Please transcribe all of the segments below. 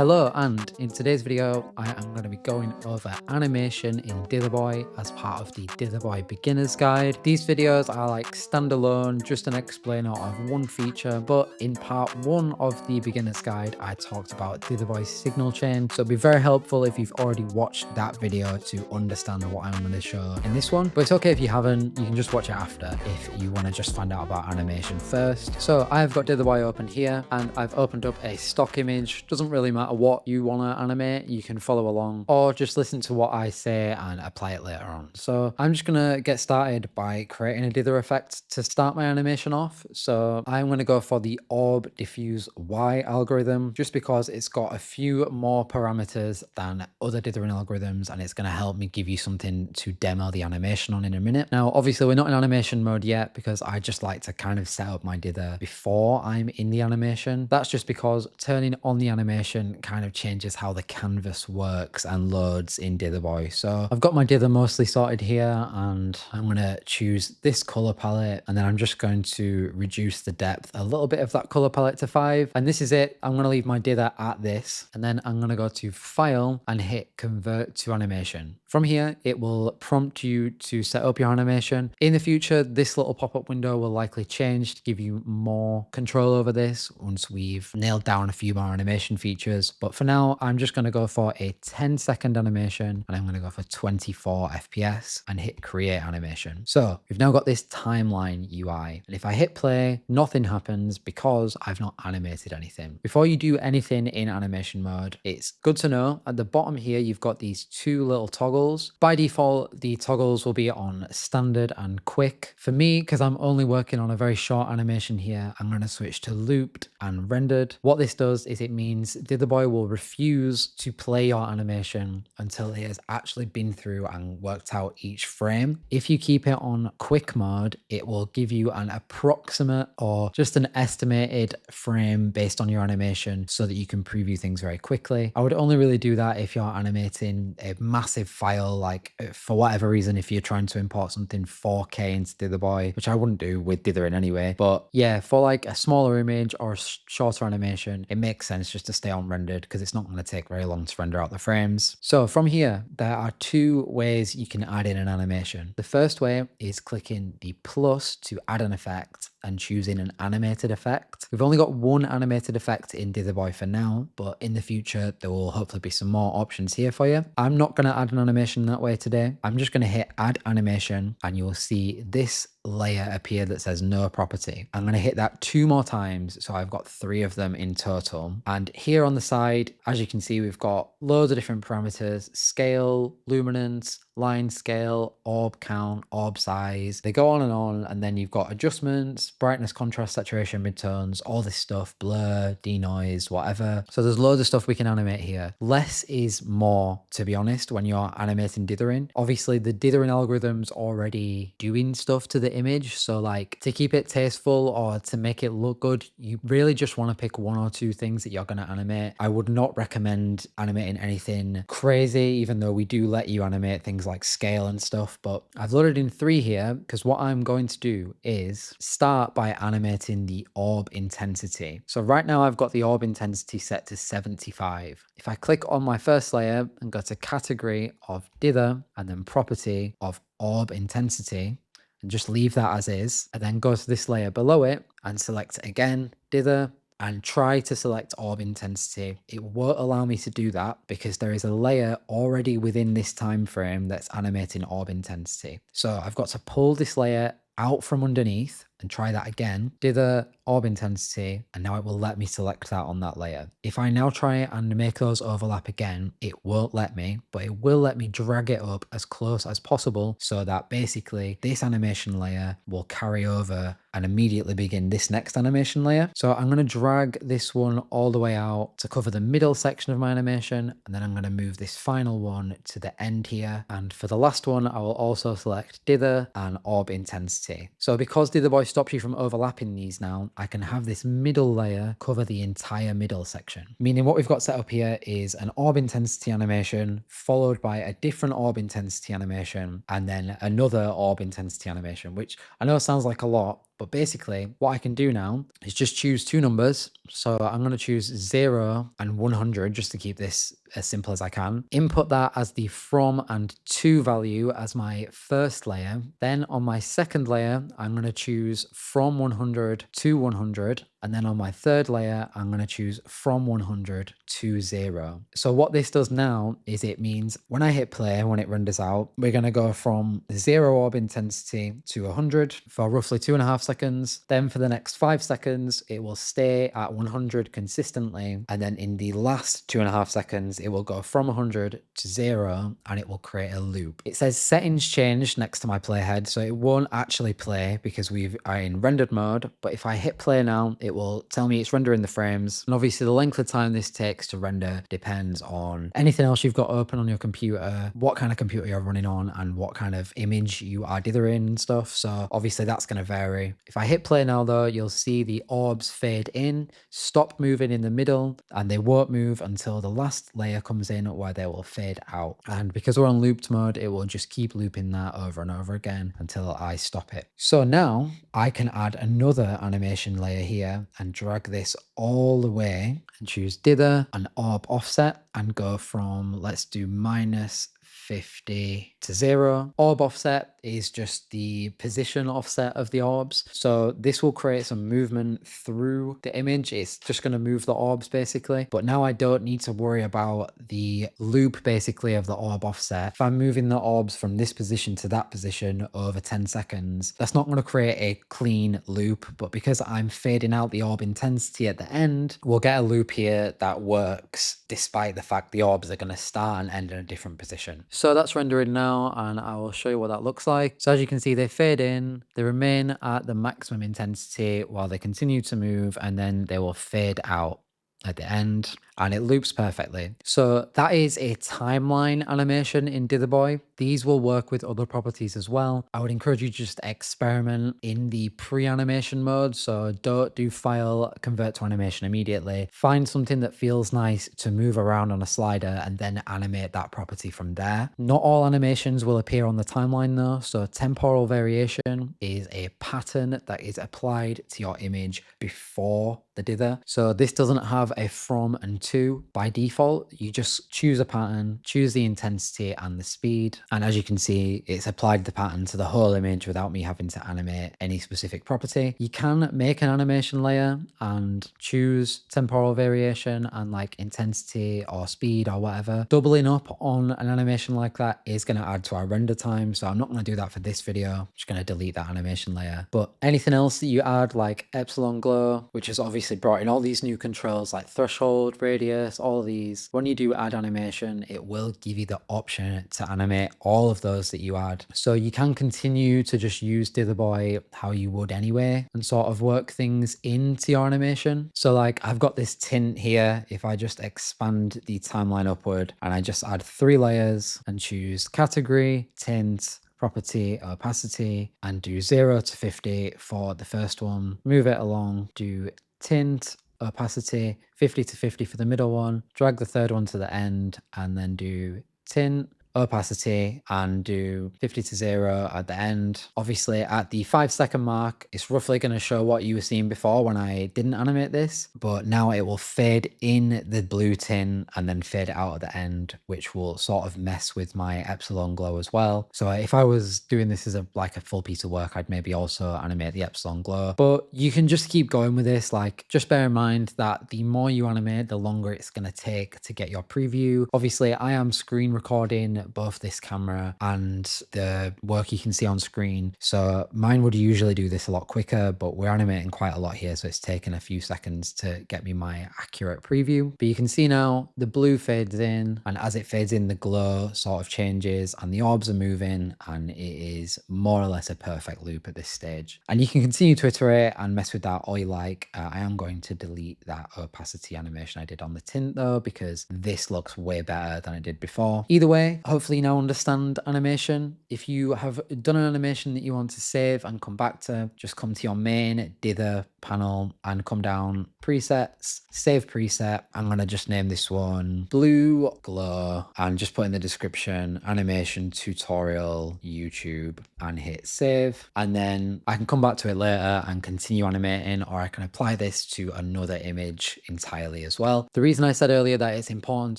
Hello, and in today's video, I am going to be going over animation in Dither Boy as part of the Dither Boy Beginner's Guide. These videos are like standalone, just an explainer of one feature, but in part one of the Beginner's Guide, I talked about Dither Boy's signal chain, so it'd be very helpful if you've already watched that video to understand what I'm going to show in this one. But it's okay if you haven't, you can just watch it after if you want to just find out about animation first. So I've got Dither Boy open here, and I've opened up a stock image. Doesn't really matter what you want to animate, you can follow along or just listen to what I say and apply it later on. So I'm just gonna get started by creating a dither effect to start my animation off. So I'm gonna go for the orb diffuse Y algorithm just because it's got a few more parameters than other dithering algorithms, and it's gonna help me give you something to demo the animation on in a minute. Now obviously we're not in animation mode yet because I just like to kind of set up my dither before I'm in the animation. That's just because turning on the animation kind of changes how the canvas works and loads in Dither Boy. So I've got my dither mostly sorted here, and I'm going to choose this color palette, and then I'm just going to reduce the depth a little bit of that color palette to 5, and this is it. I'm going to leave my dither at this, and then I'm going to go to file and hit convert to animation. From here it will prompt you to set up your animation. In the future this little pop-up window will likely change to give you more control over this once we've nailed down a few more animation features, but for now I'm just going to go for a 10-second animation, and I'm going to go for 24 FPS and hit create animation. So we've now got this timeline UI, and if I hit play, nothing happens because I've not animated anything. Before you do anything in animation mode, it's good to know at the bottom here you've got these two little toggles. By default the toggles will be on standard and quick. For me, because I'm only working on a very short animation here, I'm going to switch to looped and rendered. What this does is it means Dither Boy will refuse to play your animation until it has actually been through and worked out each frame. If you keep it on quick mode, it will give you an approximate or just an estimated frame based on your animation so that you can preview things very quickly. I would only really do that if you're animating a massive file, like for whatever reason, if you're trying to import something 4K into Dither Boy, which I wouldn't do with dithering anyway. But yeah, for like a smaller image or shorter animation, it makes sense just to stay on rendered because it's not going to take very long to render out the frames. So from here, there are two ways you can add in an animation. The first way is clicking the plus to add an effect and choosing an animated effect. We've only got one animated effect in Dither Boy for now, but in the future there will hopefully be some more options here for you. I'm not going to add an animation that way today. I'm just going to hit add animation, and you will see this layer appear that says no property. I'm going to hit that 2 more times, so I've got 3 of them in total. And here on the side, as you can see, we've got loads of different parameters: scale, luminance, line scale, orb count, orb size. They go on, and then you've got adjustments, brightness, contrast, saturation, midtones, all this stuff, blur, denoise, whatever. So there's loads of stuff we can animate here. Less is more, to be honest, when you're animating dithering. Obviously the dithering algorithm's already doing stuff to the image, so like to keep it tasteful or to make it look good, you really just want to pick 1 or 2 things that you're going to animate. I would not recommend animating anything crazy, even though we do let you animate things like scale and stuff. But I've loaded in 3 here because what I'm going to do is start by animating the orb intensity. So right now I've got the orb intensity set to 75. If I click on my first layer and go to category of dither and then property of orb intensity, and just leave that as is, and then go to this layer below it and select again dither and try to select orb intensity. It won't allow me to do that because there is a layer already within this time frame that's animating orb intensity. So I've got to pull this layer out from underneath and try that again, dither orb intensity, and now it will let me select that on that layer. If I now try and make those overlap again, it won't let me, but it will let me drag it up as close as possible so that basically this animation layer will carry over and immediately begin this next animation layer. So I'm going to drag this one all the way out to cover the middle section of my animation, and then I'm going to move this final one to the end here. And for the last one, I will also select dither and orb intensity. So because Dither Boy stops you from overlapping these now, I can have this middle layer cover the entire middle section. Meaning what we've got set up here is an orb intensity animation followed by a different orb intensity animation and then another orb intensity animation, which I know sounds like a lot, But basically what I can do now is just choose two numbers. So I'm going to choose 0 and 100 just to keep this as simple as I can. Input that as the from and to value as my first layer. Then on my second layer, I'm going to choose from 100 to 100. And then on my third layer, I'm going to choose from 100 to 0. So what this does now is it means when I hit play, when it renders out, we're going to go from 0 orb intensity to 100 for roughly 2.5 seconds. Then for the next 5 seconds, it will stay at 100 consistently. And then in the last 2.5 seconds, it will go from 100 to 0 and it will create a loop. It says settings changed next to my playhead, so it won't actually play because we are in rendered mode. But if I hit play now, it will tell me it's rendering the frames. And obviously the length of time this takes to render depends on anything else you've got open on your computer, what kind of computer you're running on, and what kind of image you are dithering and stuff. So obviously that's going to vary. If I hit play now though, you'll see the orbs fade in, stop moving in the middle, and they won't move until the last layer comes in where they will fade out. And because we're on looped mode, it will just keep looping that over and over again until I stop it. So now I can add another animation layer here and drag this all the way and choose dither and orb offset and go from, let's do -50 to 0. Orb offset is just the position offset of the orbs. So this will create some movement through the image. It's just going to move the orbs basically. But now I don't need to worry about the loop basically of the orb offset. If I'm moving the orbs from this position to that position over 10 seconds, that's not going to create a clean loop. But because I'm fading out the orb intensity at the end, we'll get a loop here that works despite the fact the orbs are going to start and end in a different position. So that's rendering now, and I will show you what that looks like. So as you can see, they fade in, they remain at the maximum intensity while they continue to move, and then they will fade out at the end, and it loops perfectly. So that is a timeline animation in Dither Boy. These will work with other properties as well. I would encourage you to just experiment in the pre-animation mode. So don't do file, convert to animation immediately. Find something that feels nice to move around on a slider and then animate that property from there. Not all animations will appear on the timeline though. So temporal variation is a pattern that is applied to your image before the dither. So this doesn't have a from and to by default. You just choose a pattern, choose the intensity and the speed. And as you can see, it's applied the pattern to the whole image without me having to animate any specific property. You can make an animation layer and choose temporal variation and like intensity or speed or whatever. Doubling up on an animation like that is going to add to our render time. So I'm not going to do that for this video. I'm just going to delete that animation layer. But anything else that you add, like epsilon glow, which is obviously brought in all these new controls like threshold, radius, all of these. When you do add animation, it will give you the option to animate all of those that you add. So you can continue to just use Dither Boy how you would anyway and sort of work things into your animation. So like I've got this tint here. If I just expand the timeline upward and I just add 3 layers and choose category, tint, property, opacity, and do 0 to 50 for the first one, move it along, do tint, opacity, 50 to 50 for the middle one, drag the third one to the end, and then do tint, opacity, and do 50 to 0 at the end. Obviously at the 5-second mark, it's roughly going to show what you were seeing before when I didn't animate this, but now it will fade in the blue tint and then fade it out at the end, which will sort of mess with my epsilon glow as well. So if I was doing this as like a full piece of work, I'd maybe also animate the epsilon glow, but you can just keep going with this. Like just bear in mind that the more you animate, the longer it's going to take to get your preview. Obviously I am screen recording both this camera and the work you can see on screen, so mine would usually do this a lot quicker, but we're animating quite a lot here, so it's taken a few seconds to get me my accurate preview. But you can see now the blue fades in, and as it fades in, the glow sort of changes and the orbs are moving, and it is more or less a perfect loop at this stage. And you can continue to iterate and mess with that all you like. I am going to delete that opacity animation I did on the tint though, because this looks way better than it did before. Either way, Hopefully you now understand animation. If you have done an animation that you want to save and come back to, just come to your main Dither panel and come down presets, save preset. I'm going to just name this one blue glow and just put in the description animation tutorial YouTube and hit save. And then I can come back to it later and continue animating, or I can apply this to another image entirely as well. The reason I said earlier that it's important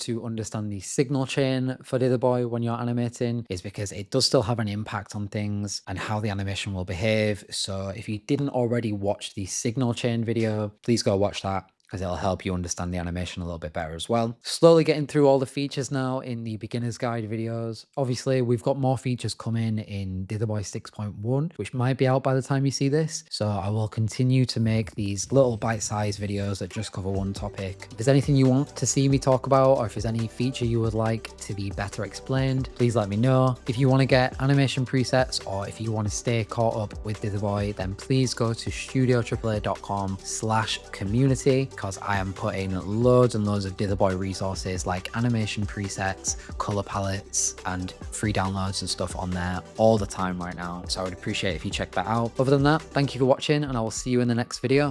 to understand the signal chain for Dither Boy when you're animating is because it does still have an impact on things and how the animation will behave. So if you didn't already watch the signal chain video, please go watch that, because it'll help you understand the animation a little bit better as well. Slowly getting through all the features now in the beginner's guide videos. Obviously, we've got more features coming in Dither Boy 6.1, which might be out by the time you see this. So I will continue to make these little bite-sized videos that just cover one topic. If there's anything you want to see me talk about, or if there's any feature you would like to be better explained, please let me know. If you want to get animation presets, or if you want to stay caught up with Dither Boy, then please go to studioAAA.com/community, because I am putting loads and loads of Dither Boy resources like animation presets, color palettes, and free downloads and stuff on there all the time right now. So I would appreciate if you check that out. Other than that, thank you for watching, and I will see you in the next video.